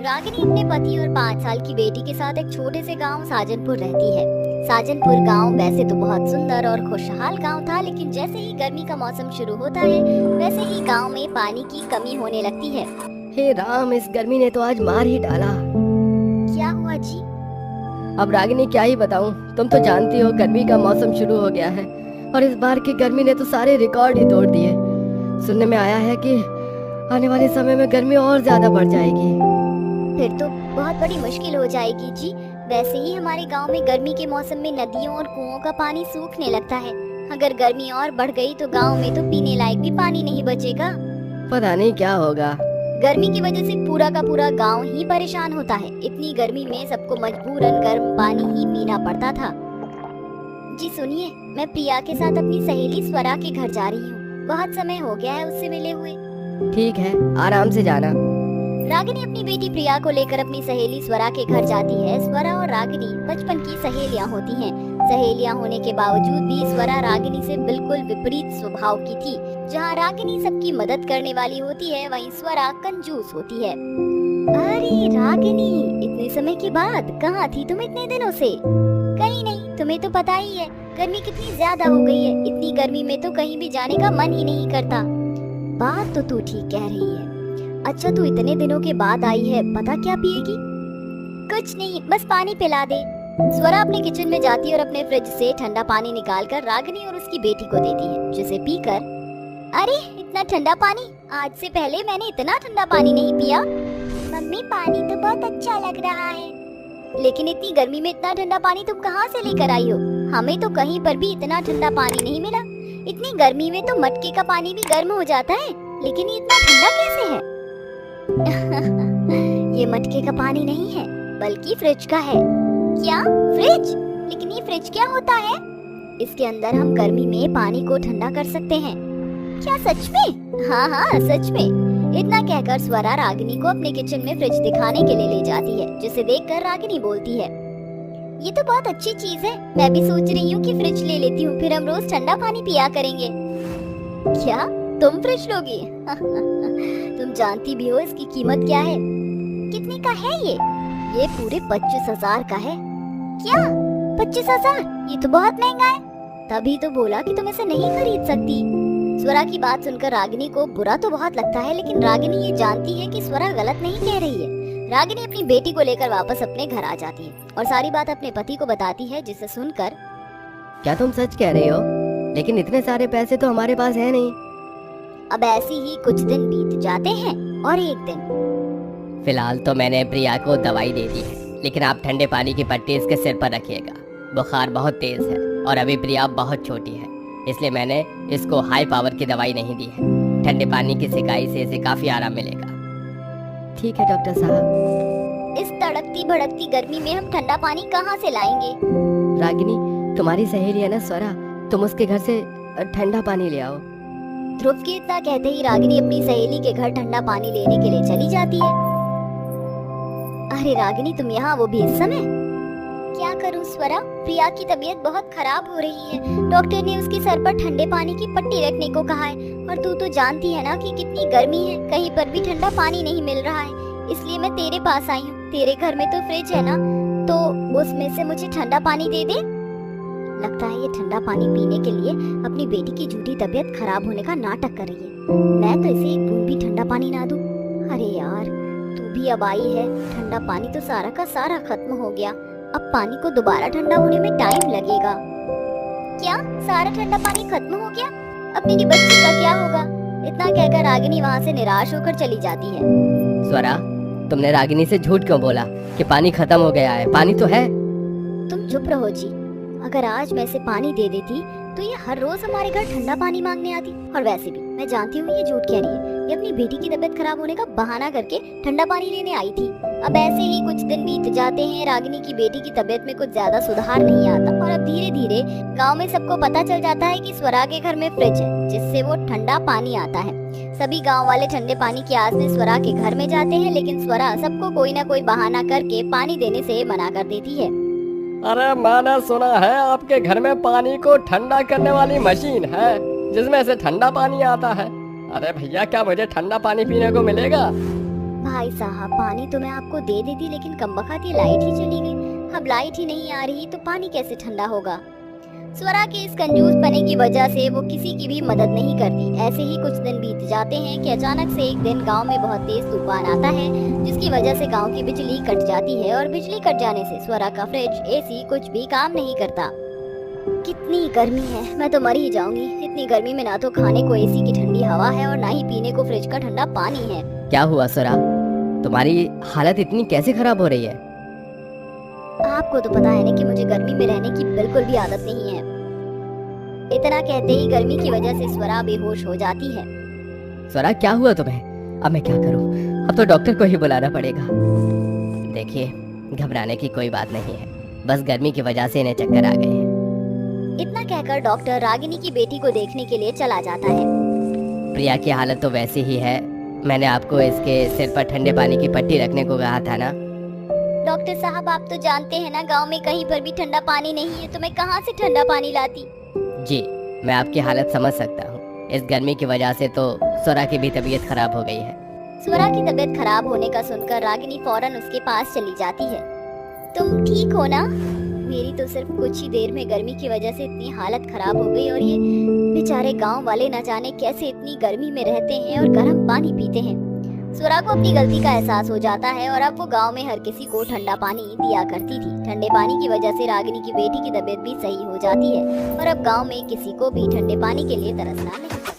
रागिनी अपने पति और 5 साल की बेटी के साथ एक छोटे से गांव साजनपुर रहती है। साजनपुर गांव वैसे तो बहुत सुंदर और खुशहाल गांव था, लेकिन जैसे ही गर्मी का मौसम शुरू होता है वैसे ही गांव में पानी की कमी होने लगती है। हे राम, इस गर्मी ने तो आज मार ही डाला। क्या हुआ जी? अब रागिनी क्या ही बताऊं, तुम तो जानती हो गर्मी का मौसम शुरू हो गया है और इस बार की गर्मी ने तो सारे रिकॉर्ड ही तोड़ दिए। सुनने में आया है कि आने वाले समय में गर्मी और ज्यादा बढ़ जाएगी। फिर तो बहुत बड़ी मुश्किल हो जाएगी जी। वैसे ही हमारे गांव में गर्मी के मौसम में नदियों और कुओं का पानी सूखने लगता है। अगर गर्मी और बढ़ गई तो गांव में तो पीने लायक भी पानी नहीं बचेगा। पता नहीं क्या होगा। गर्मी की वजह से पूरा का पूरा गांव ही परेशान होता है। इतनी गर्मी में सबको मजबूरन गर्म पानी ही पीना पड़ता था। जी सुनिए, मैं प्रिया के साथ अपनी सहेली स्वरा के घर जा रही हूँ। बहुत समय हो गया है उससे मिले हुए। ठीक है, आराम से जाना। रागिनी अपनी बेटी प्रिया को लेकर अपनी सहेली स्वरा के घर जाती है। स्वरा और रागिनी बचपन की सहेलियां होती हैं। सहेलियां होने के बावजूद भी स्वरा रागिनी से बिल्कुल विपरीत स्वभाव की थी। जहां रागिनी सबकी मदद करने वाली होती है, वहीं स्वरा कंजूस होती है। अरे रागिनी, इतने समय के बाद कहाँ थी तुम इतने दिनों से? कहीं नहीं, तुम्हें तो पता ही है गर्मी कितनी ज्यादा हो गई है। इतनी गर्मी में तो कहीं भी जाने का मन ही नहीं करता। बात तो तू ठीक कह रही है। अच्छा, तू इतने दिनों के बाद आई है, पता क्या पिएगी? कुछ नहीं, बस पानी पिला दे। स्वरा अपने किचन में जाती है और अपने फ्रिज से ठंडा पानी निकालकर रागिनी और उसकी बेटी को देती है, जिसे पीकर, अरे इतना ठंडा पानी, आज से पहले मैंने इतना ठंडा पानी नहीं पिया। मम्मी, पानी तो बहुत अच्छा लग रहा है। लेकिन इतनी गर्मी में इतना ठंडा पानी तुम कहाँ से लेकर आई हो? हमें तो कहीं पर भी इतना ठंडा पानी नहीं मिला। इतनी गर्मी में तो मटके का पानी भी गर्म हो जाता है, लेकिन ये इतना ठंडा कैसे है? ये मटके का पानी नहीं है, बल्कि फ्रिज का है। क्या? फ्रिज? लेकिन ये फ्रिज क्या होता है? इसके अंदर हम गर्मी में पानी को ठंडा कर सकते हैं। क्या सच में? हाँ हाँ, सच में। इतना कहकर स्वरा रागिनी को अपने किचन में फ्रिज दिखाने के लिए ले जाती है, जिसे देखकर रागिनी बोलती है, ये तो बहुत अच्छी चीज है। मैं भी सोच रही हूँ कि फ्रिज ले लेती हूँ, फिर हम रोज ठंडा पानी पिया करेंगे। क्या तुम फ्रिज लोगी? तुम जानती भी हो इसकी कीमत क्या है? कितने का है ये? ये पूरे 25,000 का है। क्या? 25,000? ये तो बहुत महंगा है। तभी तो बोला कि तुम इसे नहीं खरीद सकती। स्वरा की बात सुनकर रागिनी को बुरा तो बहुत लगता है, लेकिन रागिनी ये जानती है कि स्वरा गलत नहीं कह रही है। रागिनी अपनी बेटी को लेकर वापस अपने घर आ जाती है और सारी बात अपने पति को बताती है, जिसे सुनकर, क्या तुम सच कह रही हो? लेकिन इतने सारे पैसे तो हमारे पास है नहीं। अब ऐसे ही कुछ दिन बीत जाते हैं और एक दिन, फिलहाल तो मैंने प्रिया को दवाई दे दी है, लेकिन आप ठंडे पानी की पट्टी इसके सिर पर रखिएगा। बुखार बहुत तेज है और अभी प्रिया बहुत छोटी है, इसलिए मैंने इसको हाई पावर की दवाई नहीं दी है। ठंडे पानी की सिकाई से इसे काफी आराम मिलेगा। ठीक है डॉक्टर साहब। इस तड़कती भड़कती गर्मी में हम ठंडा पानी कहाँ से लाएंगे? रागिनी, तुम्हारी सहेली है ना स्वरा, तुम उसके घर से ठंडा पानी ले आओ। ध्रुव के इतना कहते ही रागिनी अपनी सहेली के घर ठंडा पानी लेने के लिए चली जाती है। अरे रागिनी, तुम यहाँ, वो भी इस समय? क्या करूँ स्वरा, प्रिया की तबीयत बहुत खराब हो रही है। डॉक्टर ने उसके सर पर ठंडे पानी की पट्टी रखने को कहा है, और तू तो जानती है ना कि कितनी गर्मी है, कहीं पर भी ठंडा पानी नहीं मिल रहा है। इसलिए मैं तेरे पास आई हूँ। तेरे घर में तो फ्रिज है ना, तो उसमें से मुझे ठंडा पानी दे दे। लगता है ये ठंडा पानी पीने के लिए अपनी बेटी की झूठी तबीयत खराब होने का नाटक कर रही है। मैं तो इसे एक बूंद भी ठंडा पानी ना दूं। अरे यार, तू भी अब आई है। ठंडा पानी तो सारा का सारा खत्म हो गया। अब पानी को दोबारा ठंडा होने में टाइम लगेगा। क्या? सारा ठंडा पानी खत्म हो गया? अब मेरी बच्ची का क्या होगा? इतना कहकर रागिनी वहाँ से निराश होकर चली जाती है। स्वरा, तुमने रागिनी से झूठ क्यों बोला कि पानी खत्म हो गया है? पानी तो है। तुम चुप रहो जी। अगर आज मैं इसे पानी दे देती तो ये हर रोज हमारे घर ठंडा पानी मांगने आती। और वैसे भी मैं जानती हूँ ये झूठ कह रही है। ये अपनी बेटी की तबीयत खराब होने का बहाना करके ठंडा पानी लेने आई थी। अब ऐसे ही कुछ दिन बीत जाते हैं। रागिनी की बेटी की तबीयत में कुछ ज्यादा सुधार नहीं आता और अब धीरे धीरे गांव में सबको पता चल जाता है कि स्वरा के घर में फ्रिज है, जिससे वो ठंडा पानी आता है। सभी गांव वाले ठंडे पानी की आस में स्वरा के घर में जाते हैं, लेकिन स्वरा सबको कोई ना कोई बहाना करके पानी देने से मना कर देती है। अरे मैंने सुना है आपके घर में पानी को ठंडा करने वाली मशीन है, जिसमें से ठंडा पानी आता है। अरे भैया, क्या मुझे ठंडा पानी पीने को मिलेगा? भाई साहब, पानी तो मैं आपको दे देती, लेकिन कमबख्त ये लाइट ही चली गई। अब लाइट ही नहीं आ रही तो पानी कैसे ठंडा होगा। स्वरा के इस कंजूस पने की वजह से वो किसी की भी मदद नहीं करती। ऐसे ही कुछ दिन बीत जाते हैं कि अचानक से एक दिन गांव में बहुत तेज तूफान आता है, जिसकी वजह से गांव की बिजली कट जाती है और बिजली कट जाने से स्वरा का फ्रिज, एसी कुछ भी काम नहीं करता। कितनी गर्मी है, मैं तो मर ही जाऊंगी। इतनी गर्मी में ना तो खाने को एसी की ठंडी हवा है और ना ही पीने को फ्रिज का ठंडा पानी है। क्या हुआ स्वरा, तुम्हारी हालत इतनी कैसे खराब हो रही है? आपको तो पता है ना कि मुझे गर्मी में रहने की बिल्कुल भी आदत नहीं है। इतना कहते ही गर्मी की वजह से स्वरा बेहोश हो जाती है। स्वरा क्या हुआ तुम्हें? अब मैं क्या करूं? अब तो डॉक्टर को ही बुलाना पड़ेगा। देखिए, घबराने की कोई बात नहीं है, बस गर्मी की वजह से इन्हें चक्कर आ गए हैं। इतना कहकर डॉक्टर रागिनी की बेटी को देखने के लिए चला जाता है। प्रिया की हालत तो वैसी ही है। मैंने आपको इसके सिर पर ठंडे पानी की पट्टी रखने को कहा था ना। डॉक्टर साहब, आप तो जानते हैं ना, गांव में कहीं पर भी ठंडा पानी नहीं है, तो मैं कहां से ठंडा पानी लाती। जी, मैं आपकी हालत समझ सकता हूँ। इस गर्मी की वजह से तो स्वरा की भी तबीयत खराब हो गई है। स्वरा की तबीयत खराब होने का सुनकर रागिनी फौरन उसके पास चली जाती है। तुम ठीक हो ना? मेरी तो सिर्फ कुछ ही देर में गर्मी की वजह से इतनी हालत खराब हो गई, और ये बेचारे गांव वाले न जाने कैसे इतनी गर्मी में रहते हैं और गर्म पानी पीते हैं। स्वरा को अपनी गलती का एहसास हो जाता है और अब वो गांव में हर किसी को ठंडा पानी दिया करती थी। ठंडे पानी की वजह से रागिनी की बेटी की तबीयत भी सही हो जाती है और अब गांव में किसी को भी ठंडे पानी के लिए तरसना नहीं पड़ता।